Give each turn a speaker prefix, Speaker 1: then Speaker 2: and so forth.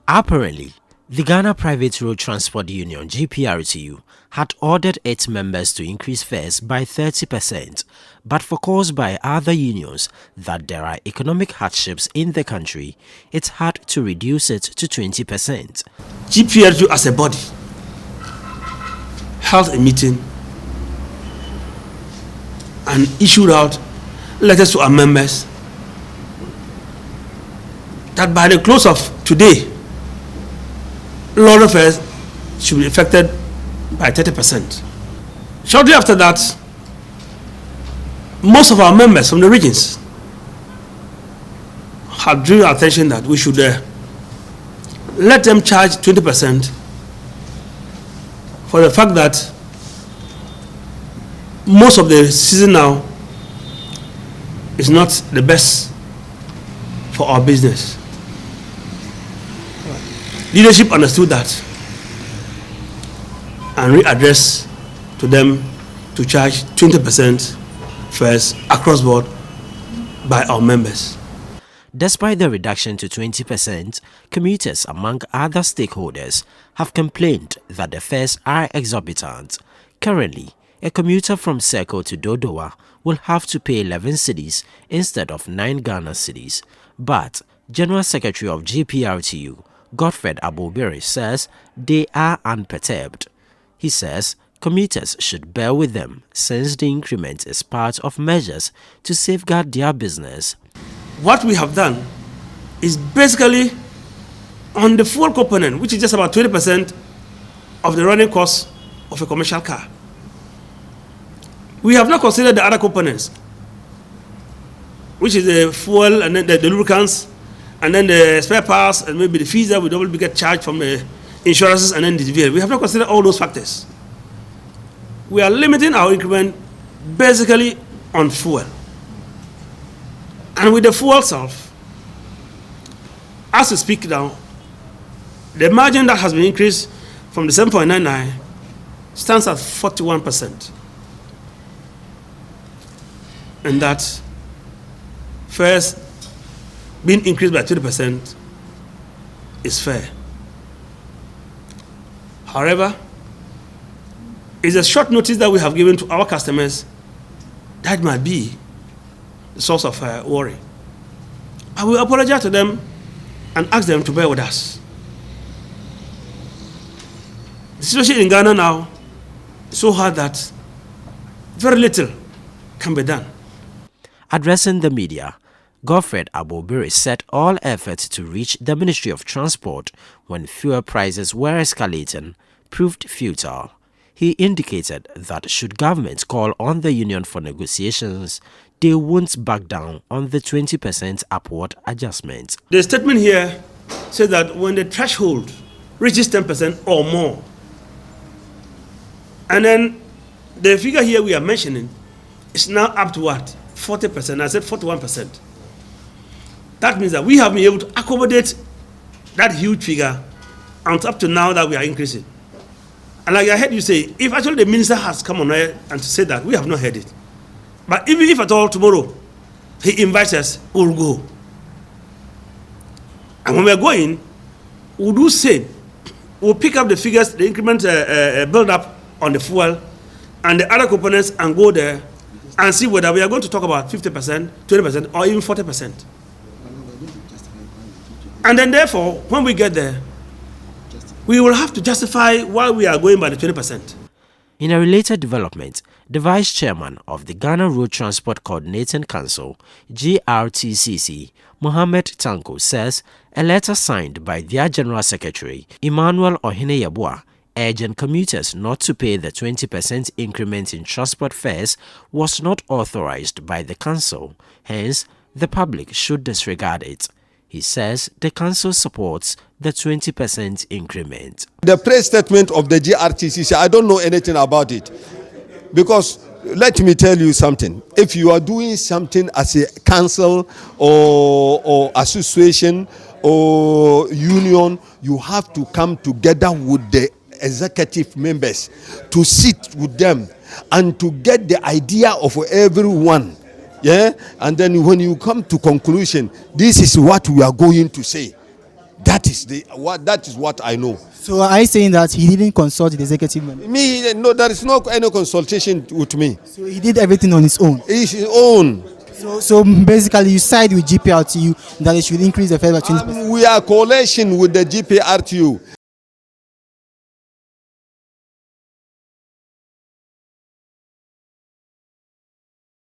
Speaker 1: Apparently, the Ghana Private Road Transport Union (GPRTU) had ordered its members to increase fares by 30%, but forecaused by other unions that there are economic hardships in the country, it had to reduce it to 20%.
Speaker 2: GPRTU as a body held a meeting and issued out letters to our members that by the close of today, lorry fares should be affected by 30%. Shortly after that, most of our members from the regions have drawn our attention that we should let them charge 20% for the fact that most of the season now is not the best for our business. Leadership understood that and readdressed to them to charge 20% fares across board by our members.
Speaker 1: Despite the reduction to 20%, commuters, among other stakeholders, have complained that the fares are exorbitant. Currently, a commuter from Seko to Dodowa will have to pay 11 cedis instead of 9 Ghana cedis. But General Secretary of GPRTU, Godfred Abobiri, says they are unperturbed. He says commuters should bear with them since the increment is part of measures to safeguard their business.
Speaker 2: What we have done is basically on the fuel component, which is just about 20% of the running cost of a commercial car. We have not considered the other components, which is the fuel and then the lubricants and then the spare parts and maybe the fees that we don't get charged from the insurances and then the vehicle. We have not considered all those factors. We are limiting our increment basically on fuel. And with the fuel itself, as we speak now, the margin that has been increased from the 7.99 stands at 41%. And that fares being increased by 20% is fair. However, it's a short notice that we have given to our customers that might be the source of worry. I will apologize to them and ask them to bear with us. The situation in Ghana now is so hard that very little can be done.
Speaker 1: Addressing the media, Godfred Abobiri said all efforts to reach the Ministry of Transport when fuel prices were escalating proved futile. He indicated that should government call on the union for negotiations, they won't back down on the 20% upward adjustment.
Speaker 2: The statement here says that when the threshold reaches 10% or more, and then the figure here we are mentioning is now up to what? 40%. I said 41%. That means that we have been able to accommodate that huge figure and up to now that we are increasing. And like I heard you say, if actually the minister has come on air and to say that, we have not heard it. But even if at all tomorrow he invites us, we'll go. And when we're going, we'll do same. We'll pick up the figures, the increment build up on the fuel and the other components and go there and see whether we are going to talk about 50%, 20%, or even 40%. And then therefore, when we get there, we will have to justify why we are going by the 20%.
Speaker 1: In a related development, the Vice Chairman of the Ghana Road Transport Coordinating Council, GRTCC, Mohammed Tanko, says a letter signed by their General Secretary, Emmanuel Ohineyabua, urging commuters not to pay the 20% increment in transport fares was not authorized by the Council. Hence, the public should disregard it. He says the council supports the 20% increment.
Speaker 3: The press statement of the GRTCC, I don't know anything about it. Because let me tell you something. If you are doing something as a council or association or union, you have to come together with the executive members to sit with them and to get the idea of everyone. Yeah, and then when you come to conclusion, this is what we are going to say. That is what I know.
Speaker 4: So are you saying that he didn't consult the executive member?
Speaker 3: Me, no, there is no any consultation with me.
Speaker 4: So he did everything on his own.
Speaker 3: It's his own.
Speaker 4: So basically, you side with GPRTU that it should increase the fare by 20%.
Speaker 3: We are coalition with the GPRTU.